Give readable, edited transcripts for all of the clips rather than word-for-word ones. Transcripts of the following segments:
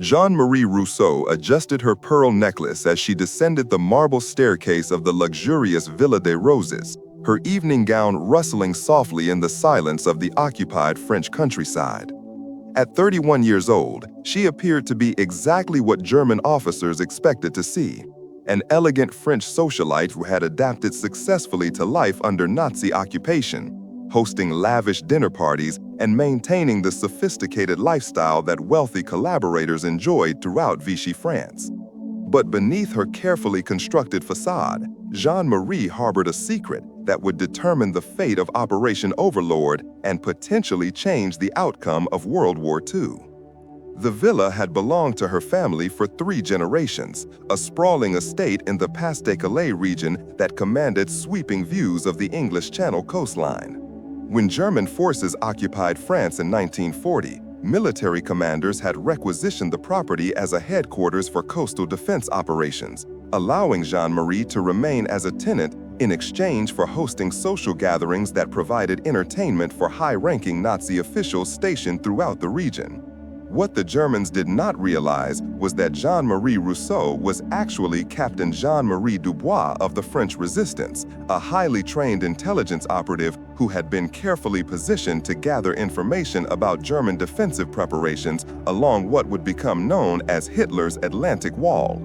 Jeanne-Marie Rousseau adjusted her pearl necklace as she descended the marble staircase of the luxurious Villa des Roses, her evening gown rustling softly in the silence of the occupied French countryside. At 31 years old, she appeared to be exactly what German officers expected to see, an elegant French socialite who had adapted successfully to life under Nazi occupation, hosting lavish dinner parties and maintaining the sophisticated lifestyle that wealthy collaborators enjoyed throughout Vichy France. But beneath her carefully constructed facade, Jeanne-Marie harbored a secret that would determine the fate of Operation Overlord and potentially change the outcome of World War II. The villa had belonged to her family for 3 generations, a sprawling estate in the Pas-de-Calais region that commanded sweeping views of the English Channel coastline. When German forces occupied France in 1940, military commanders had requisitioned the property as a headquarters for coastal defense operations, allowing Jeanne-Marie to remain as a tenant in exchange for hosting social gatherings that provided entertainment for high-ranking Nazi officials stationed throughout the region. What the Germans did not realize was that Jeanne-Marie Rousseau was actually Captain Jean-Marie Dubois of the French Resistance, a highly trained intelligence operative who had been carefully positioned to gather information about German defensive preparations along what would become known as Hitler's Atlantic Wall.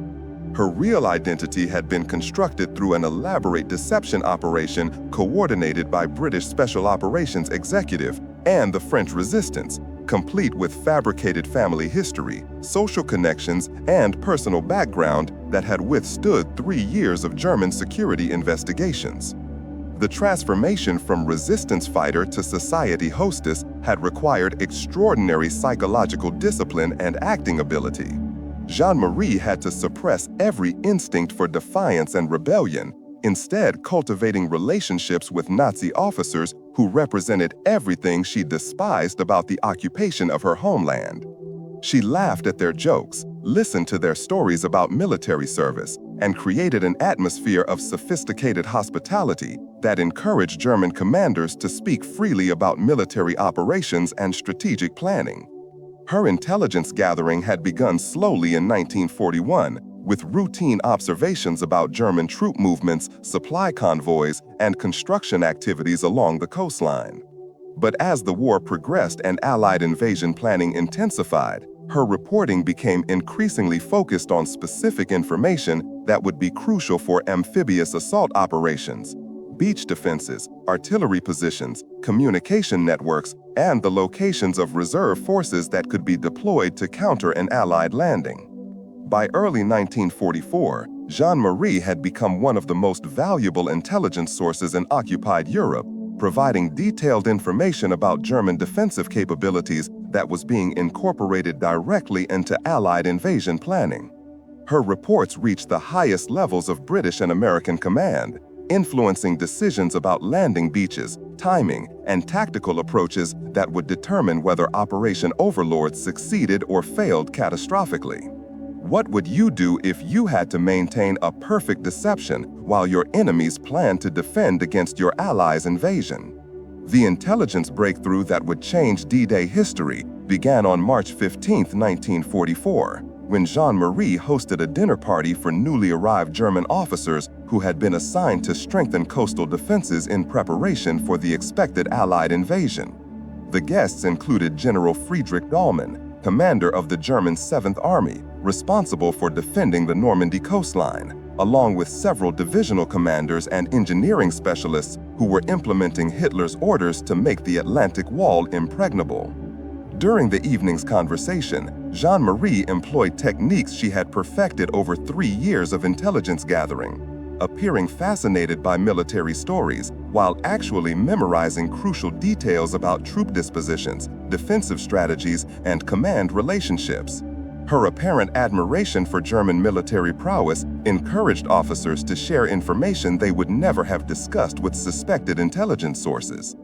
Her real identity had been constructed through an elaborate deception operation coordinated by British Special Operations Executive and the French Resistance, complete with fabricated family history, social connections, and personal background that had withstood 3 years of German security investigations. The transformation from resistance fighter to society hostess had required extraordinary psychological discipline and acting ability. Jeanne-Marie had to suppress every instinct for defiance and rebellion, instead cultivating relationships with Nazi officers who represented everything she despised about the occupation of her homeland. She laughed at their jokes, listened to their stories about military service, and created an atmosphere of sophisticated hospitality that encouraged German commanders to speak freely about military operations and strategic planning. Her intelligence gathering had begun slowly in 1941, with routine observations about German troop movements, supply convoys, and construction activities along the coastline. But as the war progressed and Allied invasion planning intensified, her reporting became increasingly focused on specific information that would be crucial for amphibious assault operations, beach defenses, artillery positions, communication networks, and the locations of reserve forces that could be deployed to counter an Allied landing. By early 1944, Jeanne-Marie had become one of the most valuable intelligence sources in occupied Europe, providing detailed information about German defensive capabilities that was being incorporated directly into Allied invasion planning. Her reports reached the highest levels of British and American command, influencing decisions about landing beaches, timing, and tactical approaches that would determine whether Operation Overlord succeeded or failed catastrophically. What would you do if you had to maintain a perfect deception while your enemies planned to defend against your allies' invasion? The intelligence breakthrough that would change D-Day history began on March 15, 1944, when Jeanne-Marie hosted a dinner party for newly arrived German officers who had been assigned to strengthen coastal defenses in preparation for the expected Allied invasion. The guests included General Friedrich Dahlmann, commander of the German 7th Army, responsible for defending the Normandy coastline, along with several divisional commanders and engineering specialists who were implementing Hitler's orders to make the Atlantic Wall impregnable. During the evening's conversation, Jeanne-Marie employed techniques she had perfected over 3 years of intelligence gathering, appearing fascinated by military stories while actually memorizing crucial details about troop dispositions, defensive strategies, and command relationships. Her apparent admiration for German military prowess encouraged officers to share information they would never have discussed with suspected intelligence sources.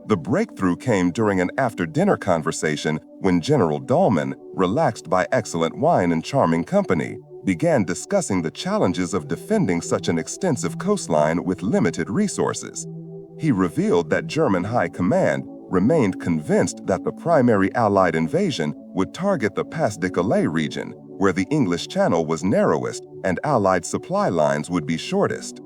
The breakthrough came during an after-dinner conversation when General Dahlmann, relaxed by excellent wine and charming company, began discussing the challenges of defending such an extensive coastline with limited resources. He revealed that German High Command remained convinced that the primary Allied invasion would target the Pas-de-Calais region, where the English Channel was narrowest and Allied supply lines would be shortest.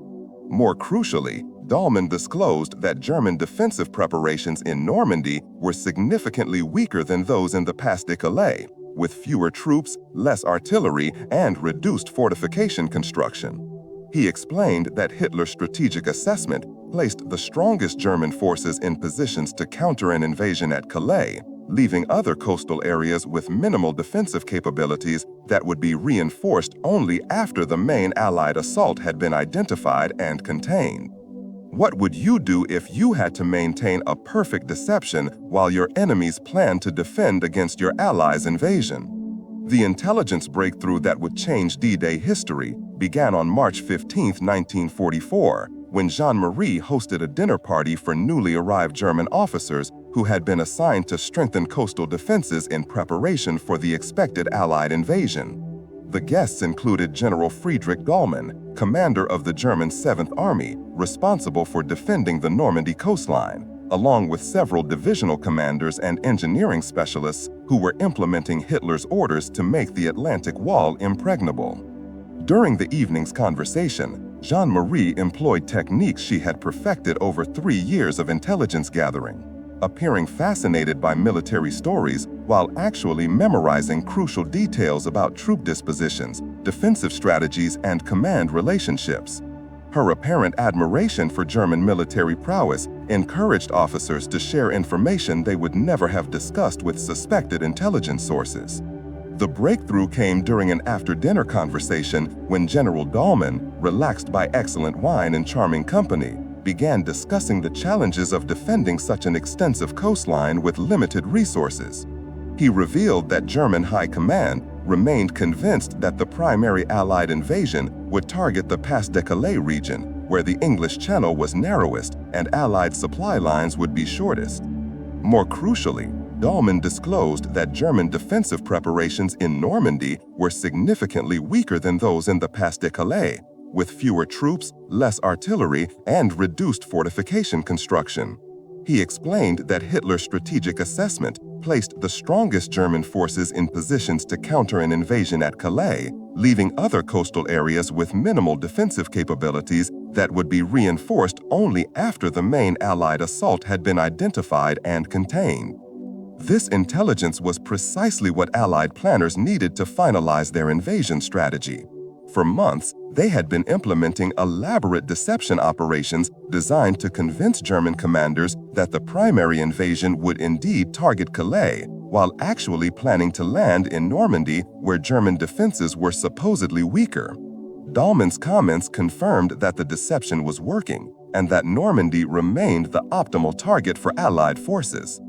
More crucially, Dahlmann disclosed that German defensive preparations in Normandy were significantly weaker than those in the Pas-de-Calais, with fewer troops, less artillery, and reduced fortification construction. He explained that Hitler's strategic assessment placed the strongest German forces in positions to counter an invasion at Calais, leaving other coastal areas with minimal defensive capabilities that would be reinforced only after the main Allied assault had been identified and contained. What would you do if you had to maintain a perfect deception while your enemies planned to defend against your allies' invasion? The intelligence breakthrough that would change D-Day history began on March 15, 1944, when Jeanne-Marie hosted a dinner party for newly arrived German officers who had been assigned to strengthen coastal defenses in preparation for the expected Allied invasion. The guests included General Friedrich Dahlmann, commander of the German 7th Army, responsible for defending the Normandy coastline, along with several divisional commanders and engineering specialists who were implementing Hitler's orders to make the Atlantic Wall impregnable. During the evening's conversation, Jeanne-Marie employed techniques she had perfected over 3 years of intelligence gathering, appearing fascinated by military stories while actually memorizing crucial details about troop dispositions, defensive strategies, and command relationships. Her apparent admiration for German military prowess encouraged officers to share information they would never have discussed with suspected intelligence sources. The breakthrough came during an after-dinner conversation when General Dahlmann, relaxed by excellent wine and charming company, began discussing the challenges of defending such an extensive coastline with limited resources. He revealed that German High Command remained convinced that the primary Allied invasion would target the Pas-de-Calais region, where the English Channel was narrowest and Allied supply lines would be shortest. More crucially, Dahlmann disclosed that German defensive preparations in Normandy were significantly weaker than those in the Pas-de-Calais, with fewer troops, less artillery, and reduced fortification construction. He explained that Hitler's strategic assessment placed the strongest German forces in positions to counter an invasion at Calais, leaving other coastal areas with minimal defensive capabilities that would be reinforced only after the main Allied assault had been identified and contained. This intelligence was precisely what Allied planners needed to finalize their invasion strategy. For months, they had been implementing elaborate deception operations designed to convince German commanders that the primary invasion would indeed target Calais, while actually planning to land in Normandy, where German defenses were supposedly weaker. Dahlmann's comments confirmed that the deception was working and that Normandy remained the optimal target for Allied forces.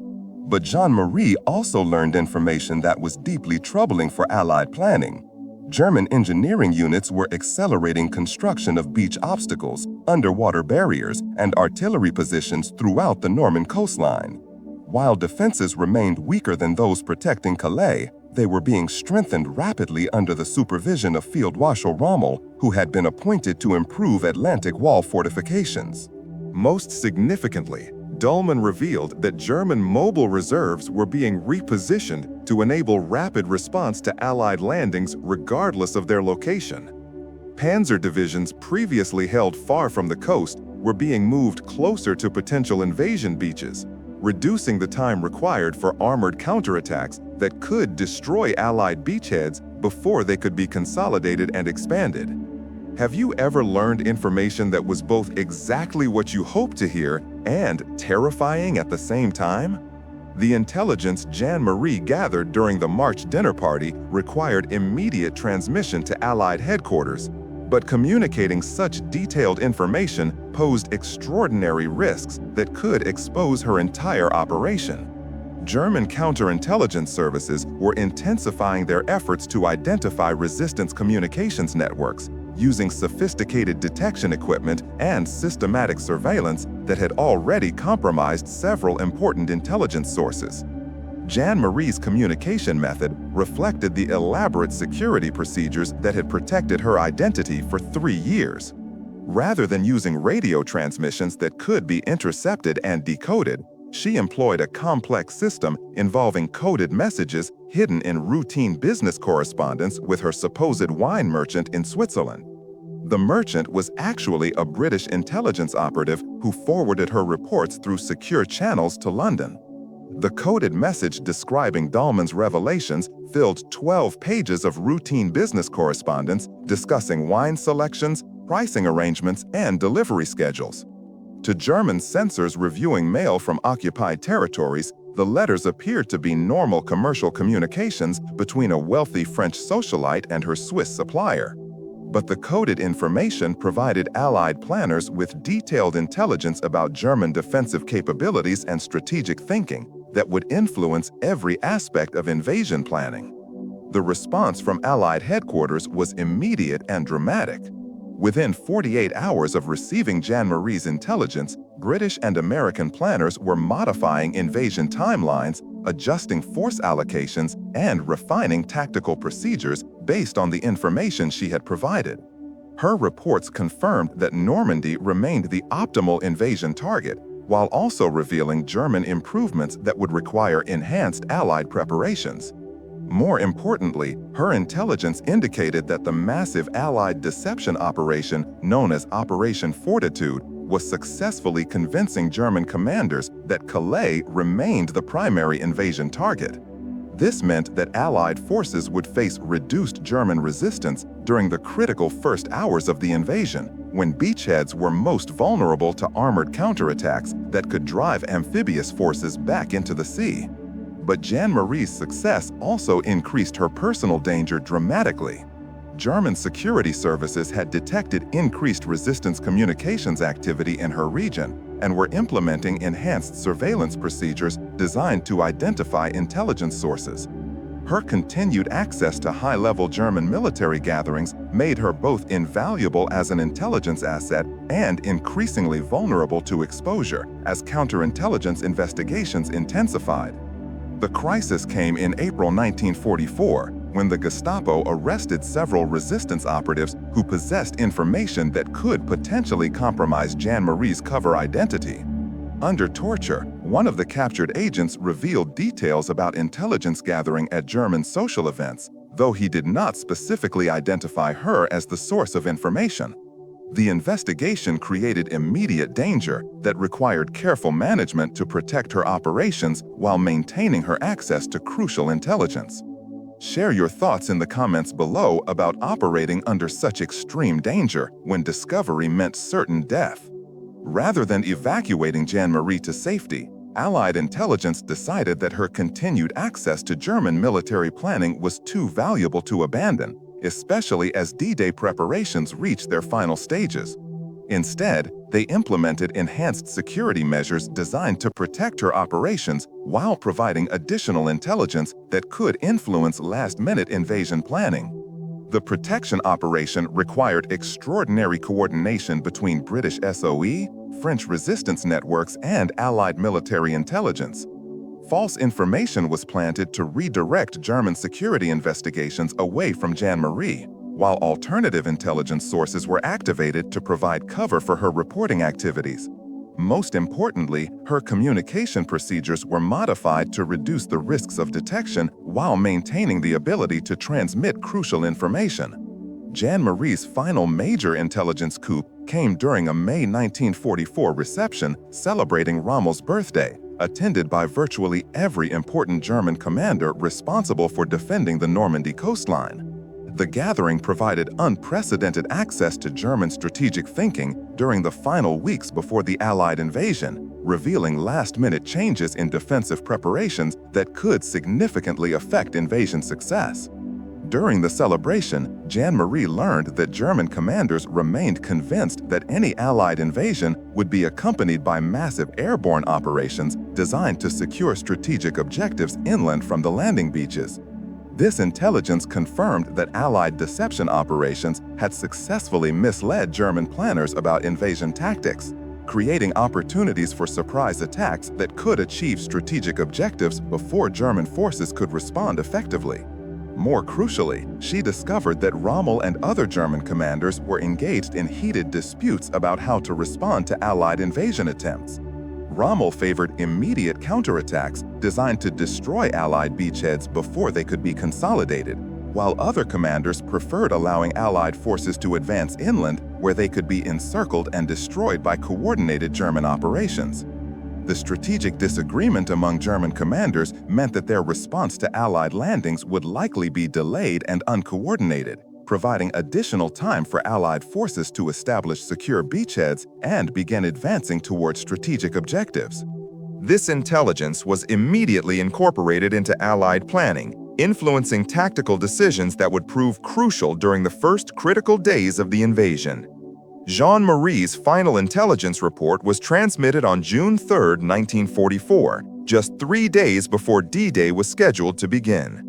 But Jeanne-Marie also learned information that was deeply troubling for Allied planning. German engineering units were accelerating construction of beach obstacles, underwater barriers, and artillery positions throughout the Norman coastline. While defenses remained weaker than those protecting Calais, they were being strengthened rapidly under the supervision of Field Marshal Rommel, who had been appointed to improve Atlantic Wall fortifications. Most significantly, Dahlmann revealed that German mobile reserves were being repositioned to enable rapid response to Allied landings regardless of their location. Panzer divisions previously held far from the coast were being moved closer to potential invasion beaches, reducing the time required for armored counterattacks that could destroy Allied beachheads before they could be consolidated and expanded. Have you ever learned information that was both exactly what you hoped to hear and terrifying at the same time? The intelligence Jeanne-Marie gathered during the March dinner party required immediate transmission to Allied headquarters, but communicating such detailed information posed extraordinary risks that could expose her entire operation. German counterintelligence services were intensifying their efforts to identify resistance communications networks, using sophisticated detection equipment and systematic surveillance that had already compromised several important intelligence sources. Jeanne-Marie's communication method reflected the elaborate security procedures that had protected her identity for 3 years. Rather than using radio transmissions that could be intercepted and decoded, She employed a complex system involving coded messages hidden in routine business correspondence with her supposed wine merchant in Switzerland. The merchant was actually a British intelligence operative who forwarded her reports through secure channels to London. The coded message describing Dahlmann's revelations filled 12 pages of routine business correspondence discussing wine selections, pricing arrangements, and delivery schedules. To German censors reviewing mail from occupied territories, the letters appeared to be normal commercial communications between a wealthy French socialite and her Swiss supplier. But the coded information provided Allied planners with detailed intelligence about German defensive capabilities and strategic thinking that would influence every aspect of invasion planning. The response from Allied headquarters was immediate and dramatic. Within 48 hours of receiving Jeanne-Marie's intelligence, British and American planners were modifying invasion timelines, adjusting force allocations, and refining tactical procedures based on the information she had provided. Her reports confirmed that Normandy remained the optimal invasion target, while also revealing German improvements that would require enhanced Allied preparations. More importantly, her intelligence indicated that the massive Allied deception operation known as Operation Fortitude was successfully convincing German commanders that Calais remained the primary invasion target. This meant that Allied forces would face reduced German resistance during the critical first hours of the invasion, when beachheads were most vulnerable to armored counterattacks that could drive amphibious forces back into the sea. But Jeanne-Marie's success also increased her personal danger dramatically. German security services had detected increased resistance communications activity in her region and were implementing enhanced surveillance procedures designed to identify intelligence sources. Her continued access to high-level German military gatherings made her both invaluable as an intelligence asset and increasingly vulnerable to exposure as counterintelligence investigations intensified. The crisis came in April 1944, when the Gestapo arrested several resistance operatives who possessed information that could potentially compromise Jeanne-Marie's cover identity. Under torture, one of the captured agents revealed details about intelligence gathering at German social events, though he did not specifically identify her as the source of information. The investigation created immediate danger that required careful management to protect her operations while maintaining her access to crucial intelligence. Share your thoughts in the comments below about operating under such extreme danger when discovery meant certain death. Rather than evacuating Jeanne-Marie to safety, Allied intelligence decided that her continued access to German military planning was too valuable to abandon, especially as D-Day preparations reached their final stages. Instead, they implemented enhanced security measures designed to protect her operations while providing additional intelligence that could influence last-minute invasion planning. The protection operation required extraordinary coordination between British SOE, French resistance networks, and Allied military intelligence. False information was planted to redirect German security investigations away from Jeanne-Marie, while alternative intelligence sources were activated to provide cover for her reporting activities. Most importantly, her communication procedures were modified to reduce the risks of detection while maintaining the ability to transmit crucial information. Jeanne-Marie's final major intelligence coup came during a May 1944 reception celebrating Rommel's birthday, attended by virtually every important German commander responsible for defending the Normandy coastline. The gathering provided unprecedented access to German strategic thinking during the final weeks before the Allied invasion, revealing last-minute changes in defensive preparations that could significantly affect invasion success. During the celebration, Jeanne-Marie learned that German commanders remained convinced that any Allied invasion would be accompanied by massive airborne operations designed to secure strategic objectives inland from the landing beaches. This intelligence confirmed that Allied deception operations had successfully misled German planners about invasion tactics, creating opportunities for surprise attacks that could achieve strategic objectives before German forces could respond effectively. More crucially, she discovered that Rommel and other German commanders were engaged in heated disputes about how to respond to Allied invasion attempts. Rommel favored immediate counterattacks designed to destroy Allied beachheads before they could be consolidated, while other commanders preferred allowing Allied forces to advance inland where they could be encircled and destroyed by coordinated German operations. The strategic disagreement among German commanders meant that their response to Allied landings would likely be delayed and uncoordinated, providing additional time for Allied forces to establish secure beachheads and begin advancing toward strategic objectives. This intelligence was immediately incorporated into Allied planning, influencing tactical decisions that would prove crucial during the first critical days of the invasion. Jeanne-Marie's final intelligence report was transmitted on June 3, 1944, just 3 days before D-Day was scheduled to begin.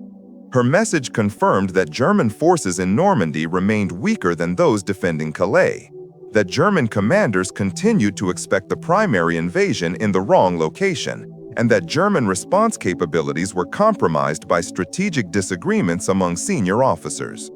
Her message confirmed that German forces in Normandy remained weaker than those defending Calais, that German commanders continued to expect the primary invasion in the wrong location, and that German response capabilities were compromised by strategic disagreements among senior officers.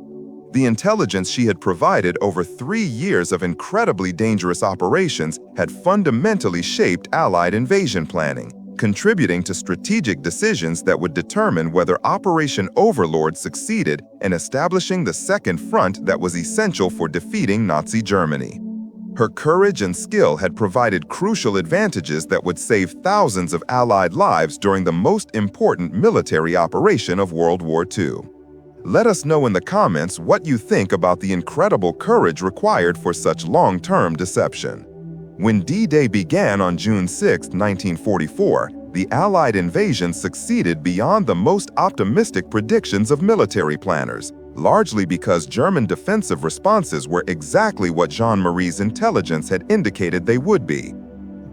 The intelligence she had provided over 3 years of incredibly dangerous operations had fundamentally shaped Allied invasion planning, contributing to strategic decisions that would determine whether Operation Overlord succeeded in establishing the second front that was essential for defeating Nazi Germany. Her courage and skill had provided crucial advantages that would save thousands of Allied lives during the most important military operation of World War II. Let us know in the comments what you think about the incredible courage required for such long-term deception. When D-Day began on June 6, 1944, the Allied invasion succeeded beyond the most optimistic predictions of military planners, largely because German defensive responses were exactly what Jeanne-Marie's intelligence had indicated they would be.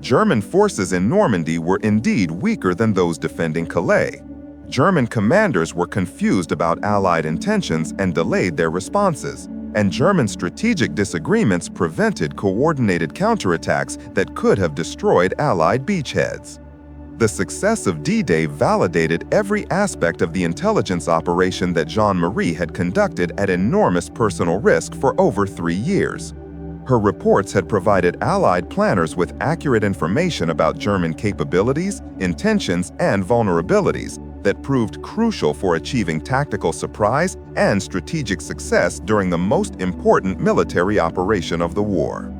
German forces in Normandy were indeed weaker than those defending Calais. German commanders were confused about Allied intentions and delayed their responses, and German strategic disagreements prevented coordinated counterattacks that could have destroyed Allied beachheads. The success of D-Day validated every aspect of the intelligence operation that Jeanne-Marie had conducted at enormous personal risk for over 3 years. Her reports had provided Allied planners with accurate information about German capabilities, intentions, and vulnerabilities that proved crucial for achieving tactical surprise and strategic success during the most important military operation of the war.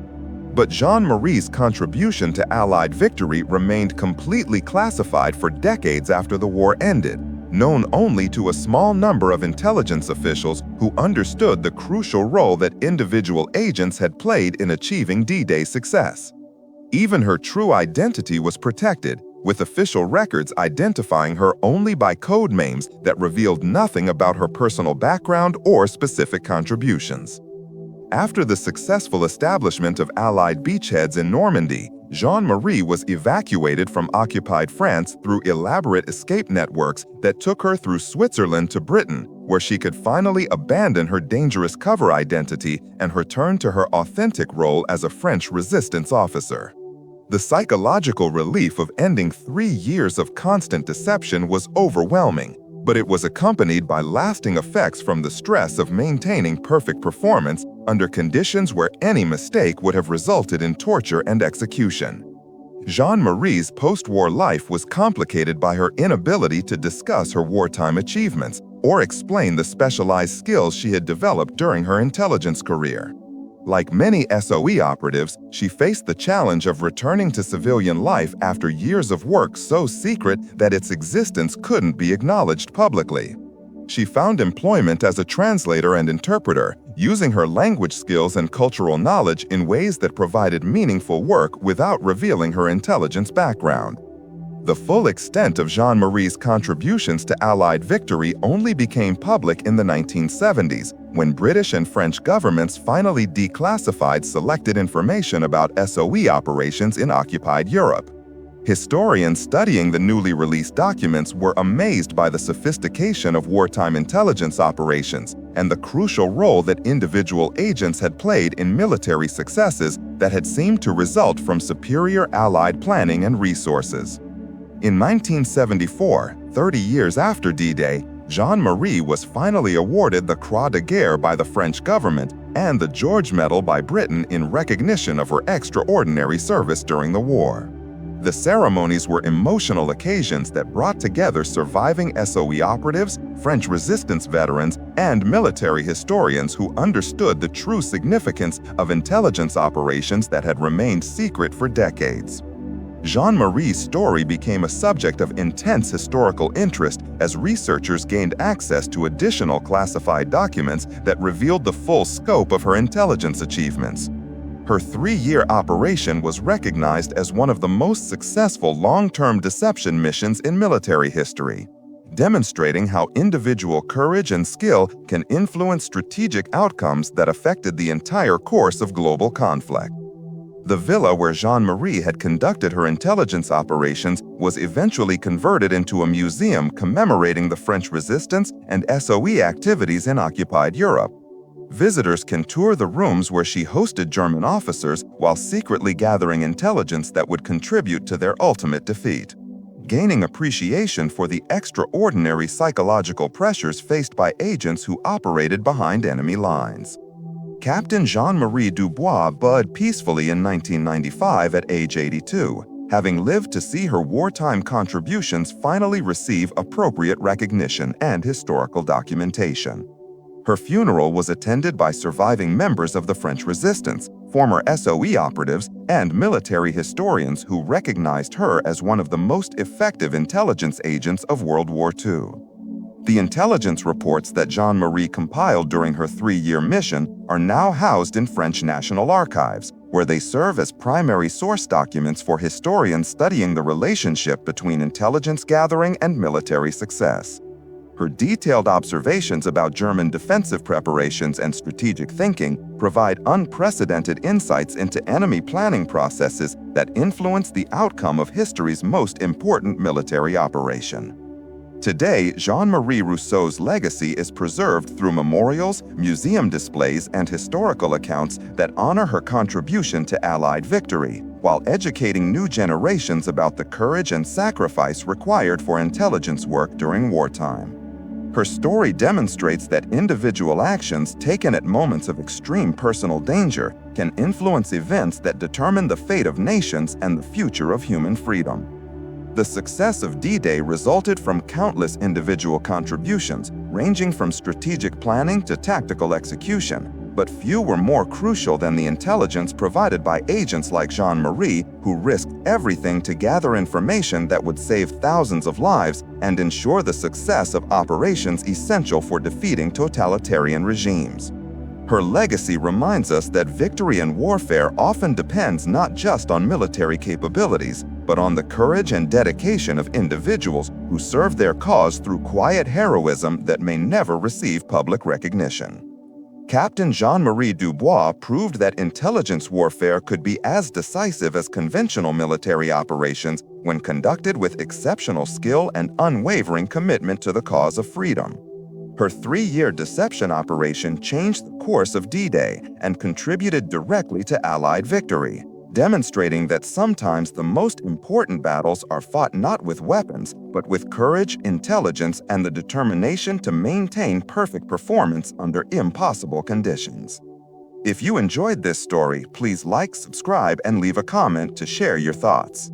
But Jeanne-Marie's contribution to Allied victory remained completely classified for decades after the war ended, known only to a small number of intelligence officials who understood the crucial role that individual agents had played in achieving D-Day's success. Even her true identity was protected, with official records identifying her only by code names that revealed nothing about her personal background or specific contributions. After the successful establishment of Allied beachheads in Normandy, Jeanne-Marie was evacuated from occupied France through elaborate escape networks that took her through Switzerland to Britain, where she could finally abandon her dangerous cover identity and return to her authentic role as a French resistance officer. The psychological relief of ending 3 years of constant deception was overwhelming, but it was accompanied by lasting effects from the stress of maintaining perfect performance under conditions where any mistake would have resulted in torture and execution. Jeanne-Marie's post-war life was complicated by her inability to discuss her wartime achievements or explain the specialized skills she had developed during her intelligence career. Like many SOE operatives, she faced the challenge of returning to civilian life after years of work so secret that its existence couldn't be acknowledged publicly. She found employment as a translator and interpreter, using her language skills and cultural knowledge in ways that provided meaningful work without revealing her intelligence background. The full extent of Jeanne-Marie's contributions to Allied victory only became public in the 1970s, when British and French governments finally declassified selected information about SOE operations in occupied Europe. Historians studying the newly released documents were amazed by the sophistication of wartime intelligence operations and the crucial role that individual agents had played in military successes that had seemed to result from superior Allied planning and resources. In 1974, 30 years after D-Day, Jeanne-Marie was finally awarded the Croix de Guerre by the French government and the George Medal by Britain in recognition of her extraordinary service during the war. The ceremonies were emotional occasions that brought together surviving SOE operatives, French resistance veterans, and military historians who understood the true significance of intelligence operations that had remained secret for decades. Jeanne-Marie's story became a subject of intense historical interest as researchers gained access to additional classified documents that revealed the full scope of her intelligence achievements. Her 3-year operation was recognized as one of the most successful long-term deception missions in military history, demonstrating how individual courage and skill can influence strategic outcomes that affected the entire course of global conflict. The villa where Jeanne-Marie had conducted her intelligence operations was eventually converted into a museum commemorating the French resistance and SOE activities in occupied Europe. Visitors can tour the rooms where she hosted German officers while secretly gathering intelligence that would contribute to their ultimate defeat, gaining appreciation for the extraordinary psychological pressures faced by agents who operated behind enemy lines. Captain Jeanne-Marie Dubois died peacefully in 1995 at age 82, having lived to see her wartime contributions finally receive appropriate recognition and historical documentation. Her funeral was attended by surviving members of the French resistance, former SOE operatives, and military historians who recognized her as one of the most effective intelligence agents of World War II. The intelligence reports that Jeanne-Marie compiled during her 3-year mission are now housed in French National Archives, where they serve as primary source documents for historians studying the relationship between intelligence gathering and military success. Her detailed observations about German defensive preparations and strategic thinking provide unprecedented insights into enemy planning processes that influence the outcome of history's most important military operation. Today, Jeanne-Marie Rousseau's legacy is preserved through memorials, museum displays, and historical accounts that honor her contribution to Allied victory, while educating new generations about the courage and sacrifice required for intelligence work during wartime. Her story demonstrates that individual actions taken at moments of extreme personal danger can influence events that determine the fate of nations and the future of human freedom. The success of D-Day resulted from countless individual contributions, ranging from strategic planning to tactical execution, but few were more crucial than the intelligence provided by agents like Jeanne-Marie, who risked everything to gather information that would save thousands of lives and ensure the success of operations essential for defeating totalitarian regimes. Her legacy reminds us that victory in warfare often depends not just on military capabilities, but on the courage and dedication of individuals who serve their cause through quiet heroism that may never receive public recognition. Captain Jeanne-Marie Dubois proved that intelligence warfare could be as decisive as conventional military operations when conducted with exceptional skill and unwavering commitment to the cause of freedom. Her 3-year deception operation changed the course of D-Day and contributed directly to Allied victory, demonstrating that sometimes the most important battles are fought not with weapons, but with courage, intelligence, and the determination to maintain perfect performance under impossible conditions. If you enjoyed this story, please like, subscribe, and leave a comment to share your thoughts.